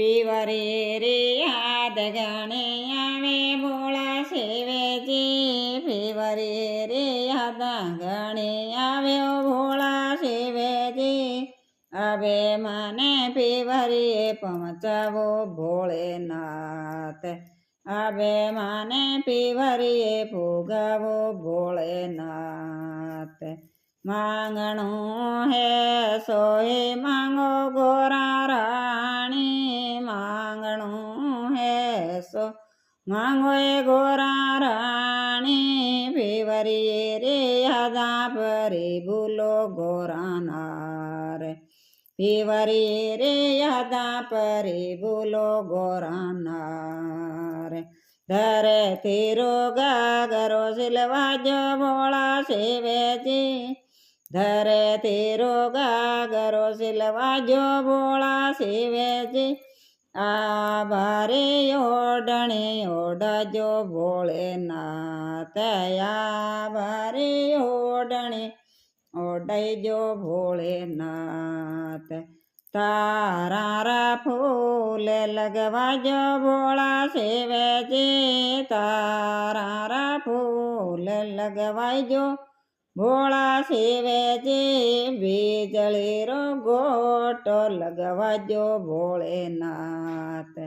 पीवरे रे याद गणे आवे भोला शिवजी पीवरे रे याद गणे आवे भोला शिवजी अबे मने पीवरिए पहुँचावो भोलेनाथ अबे मने पीवरिए पुगावो भोलेनाथ मांगणो है सोए मांगो गोरा रानी मांगणो है सो मांगो ए गोरा रानी पीवरिए रे यादा परी भूलो गोरा नार पीवरिए रे यादा परी भूलो गोरा नार धरे तीरो गागरो सिलवाजो भोला शिवजी धरे तीरो गागरो सिलवाजो भोला शिवजी आभारे ओढ़णे ओढ़जो भोलेनाथ आभारे ओढ़णे ओढ़जो भोलेनाथ तारा फूल लगवाजो भोला शिवजी तारा फूल लगवाजो भोला शिवजी बीजली रो गोटो लगवाजो भोलेनाथ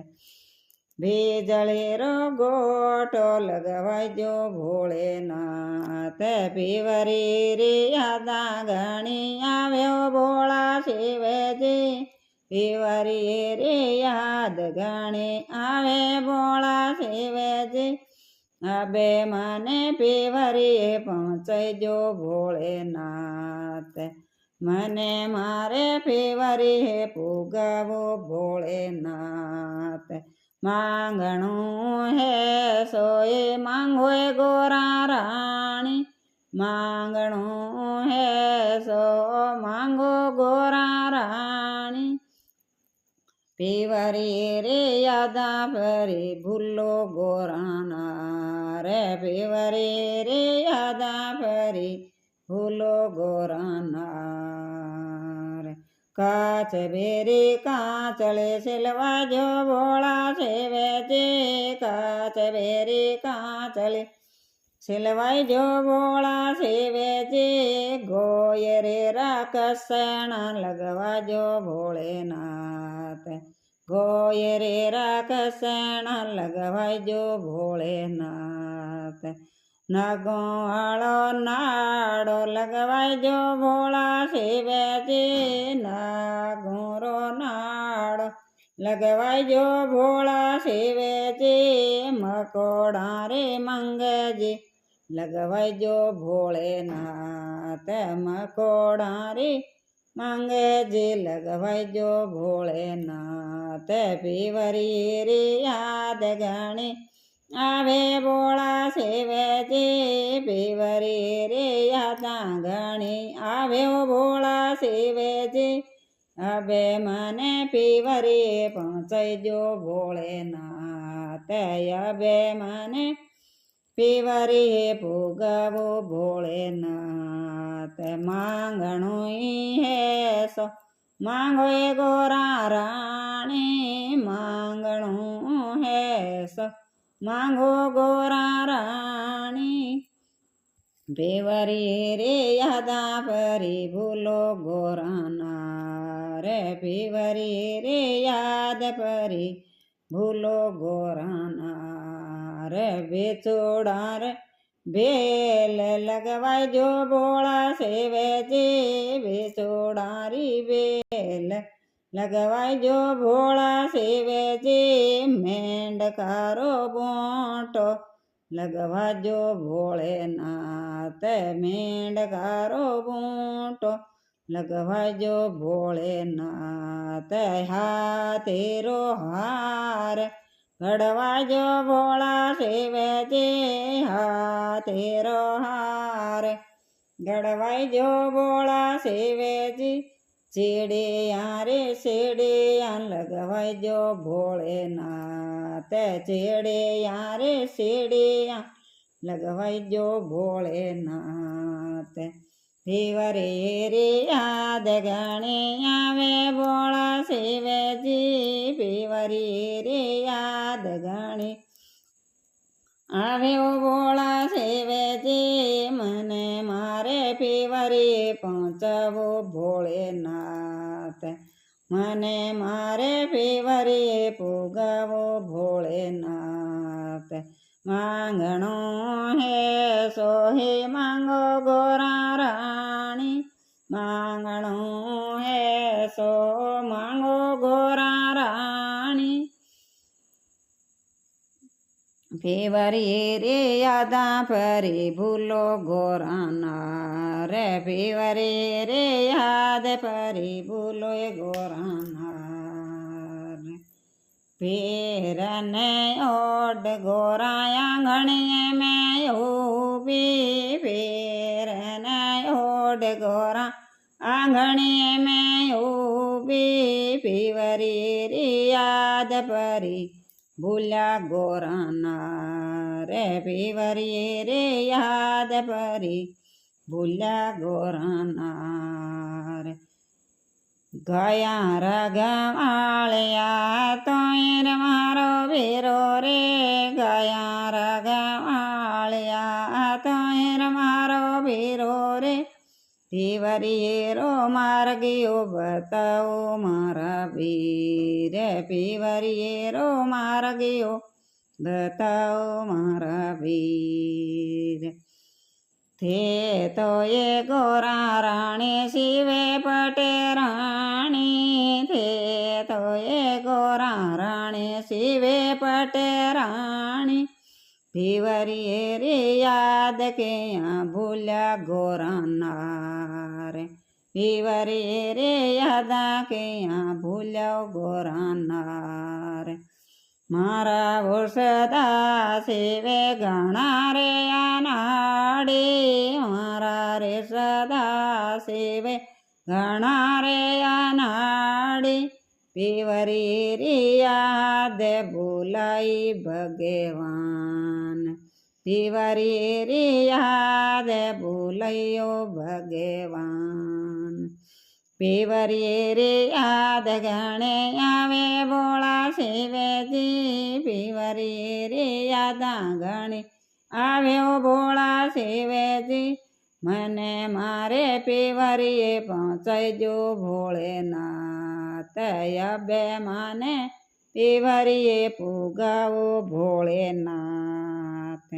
बीजली रो गोटो लगवाजो भोलेनाथ पीवरी रे यादा गणी आव्यो भोला शिवजी पीवरी रे याद गणी आवे भोला शिवजी अबे मने पीवरिए पहुँचजो भोलेनाथ मने मारे पीवरिए पुगावो भोलेनाथ मांगणो है सोए मांगो गोरा रानी मांगणो है सो मांगो गोरा रानी पीवरी रे यादा परी भूलो गोराना रे पीवरी रे यादा परी भूलो गोराना रे काच बेरी काचले सिलवाजो भोला शिवजी काच बेरी काचले सिलवाजो भोला शिवजी गोयरे राकसण लगवाजो भोलेनाथ गोयरे राकसण लगवाजो भोलेनाथ नगोवाळो नाड़ो लगवाजो भोला शिवजी नागोरो नाड़ो लगवाजो भोला शिवजी मकोड़ा रे मंगजी लगवाजो भोलेनाथ मकोड़ा रे मंगजी लगवाजो भोलेनाथ पीवरी रे याद गणी आवे भोला शिवजी पीवरी रे यादा गणी आवे भोला शिवजी अबे मने पीवरी पहुँचजो भोलेनाथ अबे मने पीवरी पुगावो भोलेनाथ मांगणो है सो मांगो गोरा रानी मांगणो है सो मांगो गोरा रानी पीवरी रे यादा परी भूलो गोराना रे पीवरी रे याद परी भूलो गोराना रे बेचोड़ा रे बेल लगवाजो भोला शिवजी बेचोड़ा री बेल लगवाजो भोला शिवजी मेंढकारो बोटो लगवाजो भोलेनाथ मेंढकारो बोटो लगवाजो भोलेनाथ हाथेरो हार घड़वाजो भोला शिवजी हाथेरो हार घड़वाजो भोला शिवजी चिड़िया रे चिड़िया लगवाजो भोलेनाथ चिड़िया रे चिड़िया लगवाजो भोलेनाथ પીવરી રે યાદ ઘણી આવે ભોળા શિવજી પીવરી રે યાદ ઘણી આવ્યો ભોળા શિવજી મને મારે પીવરી પહોંચવો ભોળેનાથ મને મારે પીવરી પૂગવો ભોળેનાથ માંગણો હે સોહે માંગો ગોરા રાણી માંગણો હે સો માંગો ગોરા રાણી પીવરી રે યાદા ફરી ભૂલો ગોરાના રે પીવરી રે યાદ ફરી ભૂલો ગોરાના પીરને ઓડ ગોરાયા ઘણીએ મેં ઊભી પીરને ઓડ ગોરા આંગણીએ મેં ઊભી પીવરી રે યાદ ફરી ભૂલ્યા ગોરાના રે પીવરી રે યાદ ફરી ભૂલ્યા ગોરાના રે ગયા રગવાળ્યા તોય મારો વીરો રે ગયા રગવાળ્યા તોય મારો વીરો રે પીવરી રો માર્ગીઓ બતાવો મારા વીર પીવરી રો માર્ગીઓ બતાવો મારા વીર તે તો એ ગોરા રાણી શિવે પટે રાણી તે તો એ ગોરા રાણી શિવે પટે રાણી પીવરી રે યાદ કે ભૂલ્યા ગોરાના રે પીવરી રે યાદા કે ભૂલ્યા ગોરાના રે મારા વોસદા શિવે ઘણા રે અનાડી મારા રે સદા શિવે ઘણા રે અનાડી પીવરી રે યાદ ભૂલાઈ ભગવાન પીવરી રે યાદ ભૂલૈયો ભગવાન પીવરી રે યાદ ગણે આવે ભોળા શિવજી પીવરી રે યાદા ગણે આવ્યો ભોળા શિવજી મને મારે પીવરીએ પહોંચાઈજો ભોળેનાથ અબે માને પીવરીએ પૂગાવો ભોળેનાથ